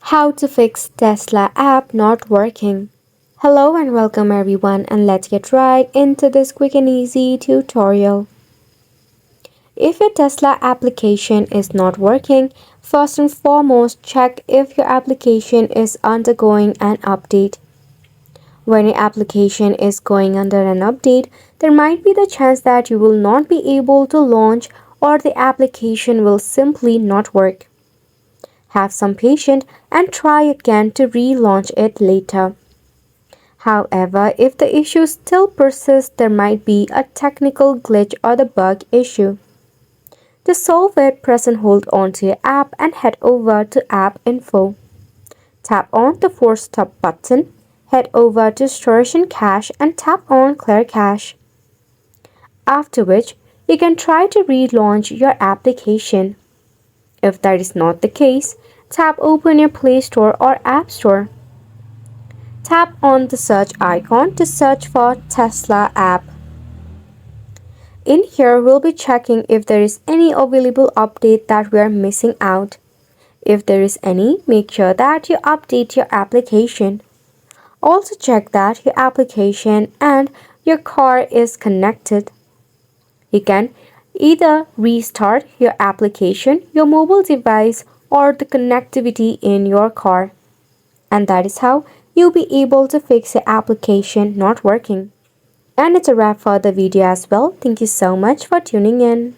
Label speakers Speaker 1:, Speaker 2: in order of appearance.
Speaker 1: How to fix Tesla app not working. Hello and welcome everyone, and let's get right into this quick and easy tutorial. If your Tesla application is not working, first and foremost check if your application is undergoing an update. When your application is going under an update, there might be the chance that you will not be able to launch or the application will simply not work. Have some patience and try again to relaunch it later. However, if the issue still persists, there might be a technical glitch or the bug issue. To solve it, press and hold onto your app and head over to App Info. Tap on the Force Stop button, head over to Storage and Cache and tap on Clear Cache. After which, you can try to relaunch your application. If that is not the case, tap Open your Play Store or App Store. Tap on the search icon to search for Tesla app. In here, we'll be checking if there is any available update that we are missing out. If there is any, make sure that you update your application. Also check that your application and your car is connected. You can either restart your application, your mobile device, or the connectivity in your car. And that is how you'll be able to fix your application not working. And it's a wrap for the video as well. Thank you so much for tuning in.